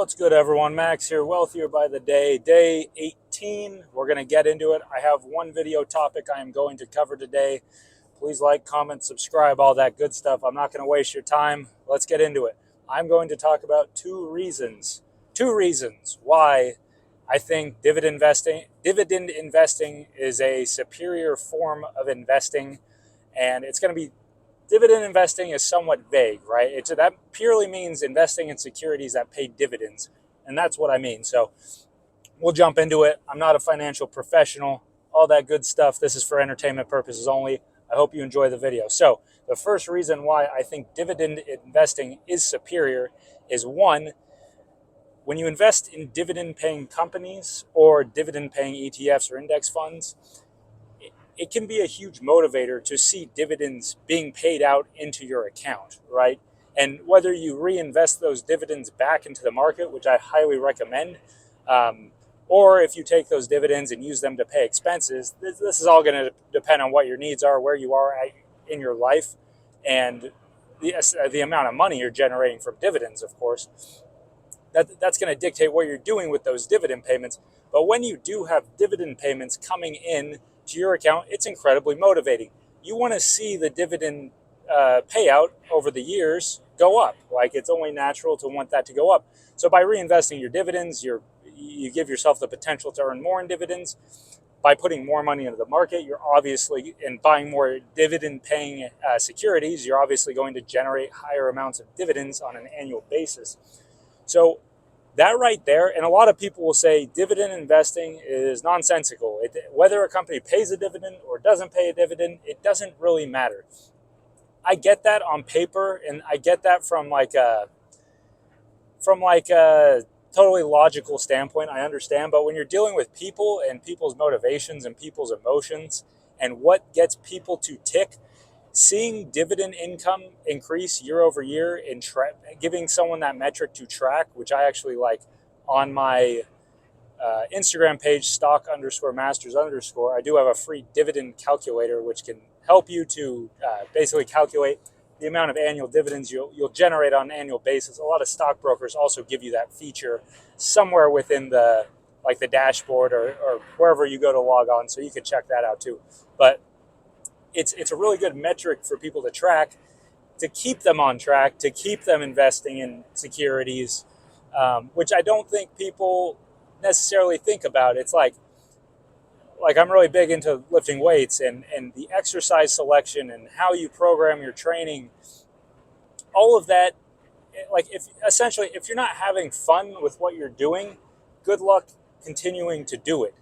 What's good, everyone? Max here, Wealthier by the Day, day 18. We're going to get into it. I have one video topic I am going to cover today. Please like, comment, subscribe, all that good stuff. I'm not going to waste your time. Let's get into it. I'm going to talk about two reasons why I think dividend investing is a superior form of investing, and it's going to be dividend investing is somewhat vague, right? That purely means investing in securities that pay dividends, and that's what I mean. So we'll jump into it. I'm not a financial professional, all that good stuff. This is for entertainment purposes only. I hope you enjoy the video. So the first reason why I think dividend investing is superior is, one, when you invest in dividend-paying companies or dividend-paying ETFs or index funds, it can be a huge motivator to see dividends being paid out into your account, right? And whether you reinvest those dividends back into the market, which I highly recommend, or if you take those dividends and use them to pay expenses, this is all going to depend on what your needs are, where you are in your life, and the amount of money you're generating from dividends, of course. That's going to dictate what you're doing with those dividend payments. But when you do have dividend payments coming in to your account, it's incredibly motivating. You want to see the dividend payout over the years go up. Like, it's only natural to want that to go up. So by reinvesting your dividends, you give yourself the potential to earn more in dividends. By putting more money into the market, you're obviously, and buying more dividend-paying securities, you're obviously going to generate higher amounts of dividends on an annual basis. So that right there, and a lot of people will say dividend investing is nonsensical. Whether a company pays a dividend or doesn't pay a dividend, it doesn't really matter. I get that on paper, and I get that from like a totally logical standpoint. I understand, but when you're dealing with people and people's motivations and people's emotions and what gets people to tick, seeing dividend income increase year over year and giving someone that metric to track, which I actually like on my Instagram page, stock_masters_, I do have a free dividend calculator, which can help you to basically calculate the amount of annual dividends you'll generate on an annual basis. A lot of stockbrokers also give you that feature somewhere within the dashboard or wherever you go to log on, so you can check that out too. But it's a really good metric for people to track, to keep them on track, to keep them investing in securities, which I don't think people necessarily think about. It's like I'm really big into lifting weights and the exercise selection and how you program your training, all of that. Like, if you're not having fun with what you're doing, good luck continuing to do it.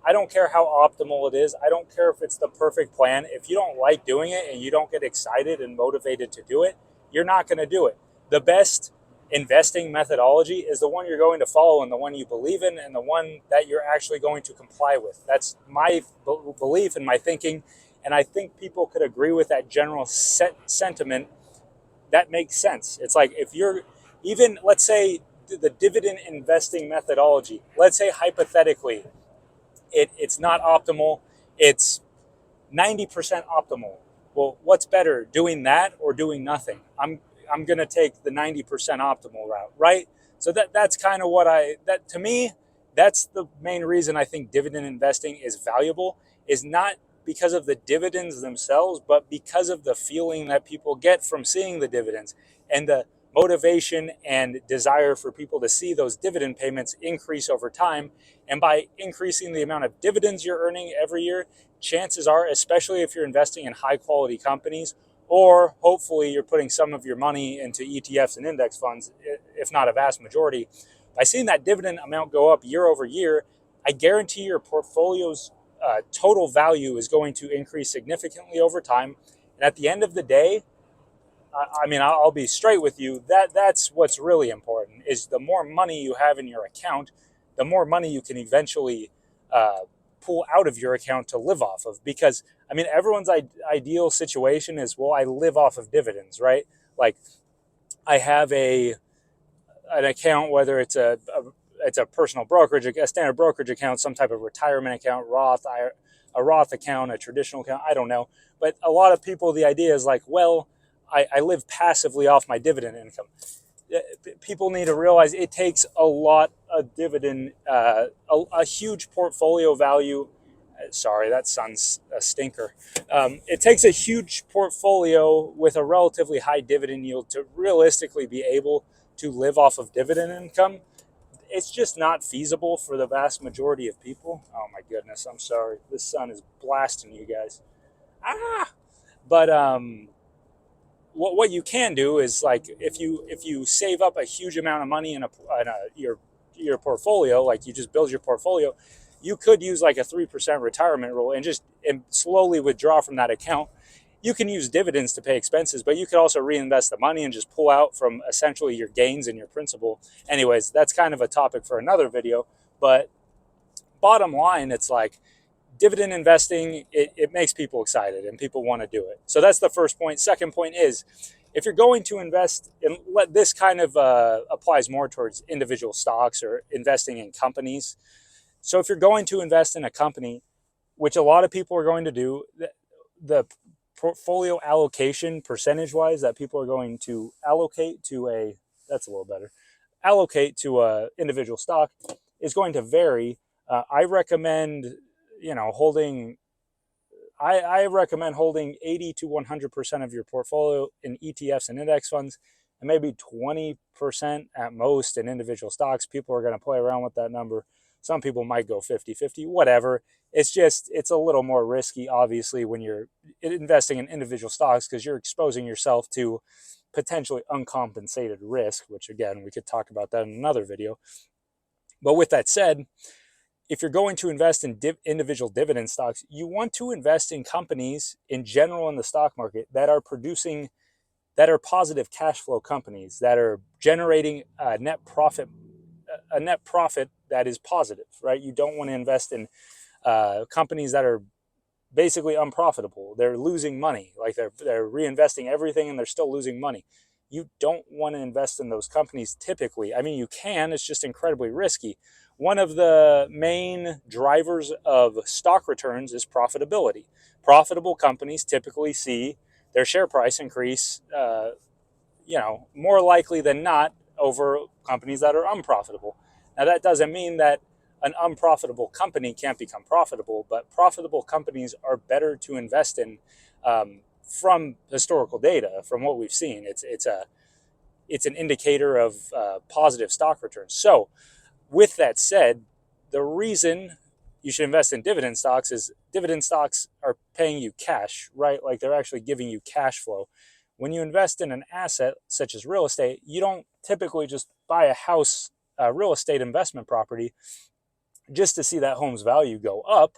I don't care how optimal it is. I don't care if it's the perfect plan. If you don't like doing it and you don't get excited and motivated to do it, you're not going to do it. The best investing methodology is the one you're going to follow and the one you believe in and the one that you're actually going to comply with. That's my belief and my thinking, and I think people could agree with that general sentiment. That makes sense. It's like, if you're even, let's say, the dividend investing methodology, let's say hypothetically, it's not optimal, it's 90% optimal. Well, what's better, doing that or doing nothing? I'm going to take the 90% optimal route, right? So that's kind of to me, that's the main reason I think dividend investing is valuable, is not because of the dividends themselves, but because of the feeling that people get from seeing the dividends and the motivation and desire for people to see those dividend payments increase over time. And by increasing the amount of dividends you're earning every year, chances are, especially if you're investing in high quality companies, or hopefully you're putting some of your money into ETFs and index funds, if not a vast majority, by seeing that dividend amount go up year over year, I guarantee your portfolio's total value is going to increase significantly over time. And at the end of the day, I'll be straight with you. That's what's really important, is the more money you have in your account, the more money you can eventually pull out of your account to live off of. Because, everyone's ideal situation is, well, I live off of dividends, right? Like, I have an account, whether it's a personal brokerage, a standard brokerage account, some type of retirement account, a Roth account, a traditional account, I don't know. But a lot of people, the idea is like, well, I live passively off my dividend income. people need to realize it takes a lot of dividend, a huge portfolio value. Sorry, that sounds a stinker. It takes a huge portfolio with a relatively high dividend yield to realistically be able to live off of dividend income. It's just not feasible for the vast majority of people. Oh my goodness, I'm sorry. This sun is blasting you guys. Ah! But what you can do is, like, if you save up a huge amount of money in your portfolio, like you just build your portfolio, you could use like a 3% retirement rule and just slowly withdraw from that account. You can use dividends to pay expenses, but you could also reinvest the money and just pull out from essentially your gains and your principal. Anyways, that's kind of a topic for another video. But bottom line, it's like dividend investing, it makes people excited and people want to do it. So that's the first point. Second point is, if you're going to invest, and this kind of applies more towards individual stocks or investing in companies. So if you're going to invest in a company, which a lot of people are going to do, the portfolio allocation percentage-wise that people are going to allocate to that's a little better, allocate to a individual stock is going to vary. I recommend, holding, I recommend holding 80 to 100% of your portfolio in ETFs and index funds, and maybe 20% at most in individual stocks. People are going to play around with that number. Some people might go 50-50, whatever. It's a little more risky, obviously, when you're investing in individual stocks, because you're exposing yourself to potentially uncompensated risk, which, again, we could talk about that in another video. But with that said, if you're going to invest in individual dividend stocks, you want to invest in companies in general in the stock market that are positive cash flow companies, that are generating a net profit that is positive, right? You don't want to invest in companies that are basically unprofitable. They're losing money, like they're reinvesting everything and they're still losing money. You don't want to invest in those companies typically. I mean, you can, it's just incredibly risky. One of the main drivers of stock returns is profitability. Profitable companies typically see their share price increase, more likely than not, over companies that are unprofitable. Now, that doesn't mean that an unprofitable company can't become profitable, but profitable companies are better to invest in from historical data, from what we've seen. It's an indicator of positive stock returns. So, with that said, the reason you should invest in dividend stocks is dividend stocks are paying you cash, right? Like, they're actually giving you cash flow. When you invest in an asset such as real estate, you don't typically just buy a house, a real estate investment property, just to see that home's value go up.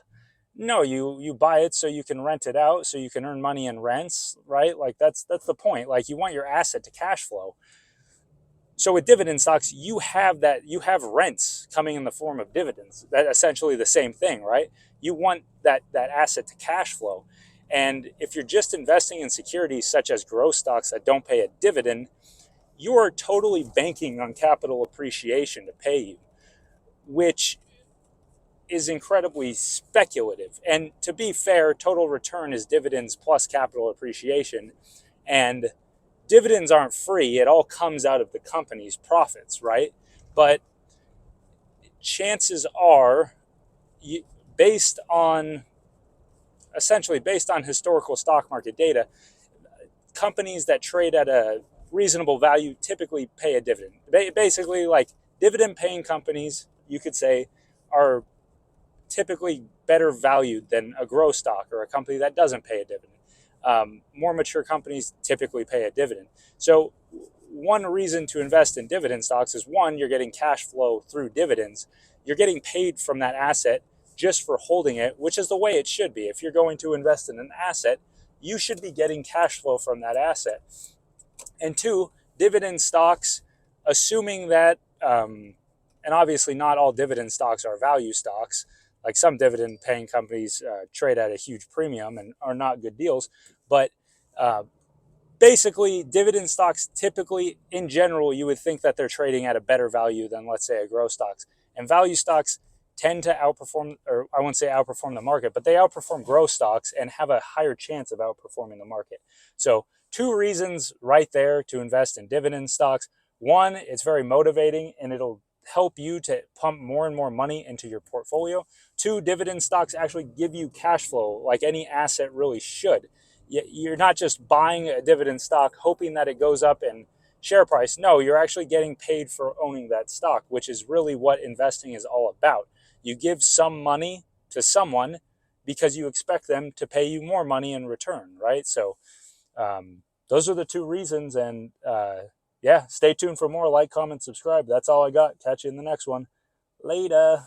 No, you buy it so you can rent it out, so you can earn money in rents, right? Like, that's the point. Like, you want your asset to cash flow. So with dividend stocks, you have rents coming in the form of dividends. That's essentially the same thing, right? You want that asset to cash flow. And if you're just investing in securities such as growth stocks that don't pay a dividend, you are totally banking on capital appreciation to pay you, which is incredibly speculative. And to be fair, total return is dividends plus capital appreciation. And dividends aren't free. It all comes out of the company's profits, right? But chances are, based on historical stock market data, companies that trade at a reasonable value typically pay a dividend. Basically, like, dividend paying companies, you could say, are typically better valued than a growth stock or a company that doesn't pay a dividend. More mature companies typically pay a dividend. So one reason to invest in dividend stocks is, one, you're getting cash flow through dividends. You're getting paid from that asset just for holding it, which is the way it should be. If you're going to invest in an asset, you should be getting cash flow from that asset. And two, dividend stocks, assuming that, and obviously not all dividend stocks are value stocks, like some dividend paying companies trade at a huge premium and are not good deals, but basically, dividend stocks typically, in general, you would think that they're trading at a better value than, let's say, a growth stocks. And value stocks tend to outperform, or I wouldn't say outperform the market, but they outperform growth stocks and have a higher chance of outperforming the market. So 2 reasons right there to invest in dividend stocks. One, it's very motivating and it'll help you to pump more and more money into your portfolio. Two, dividend stocks actually give you cash flow like any asset really should. You're not just buying a dividend stock hoping that it goes up in share price. No, you're actually getting paid for owning that stock, which is really what investing is all about. You give some money to someone because you expect them to pay you more money in return, right? So those are the two reasons. And yeah, stay tuned for more. Like, comment, subscribe. That's all I got. Catch you in the next one. Later.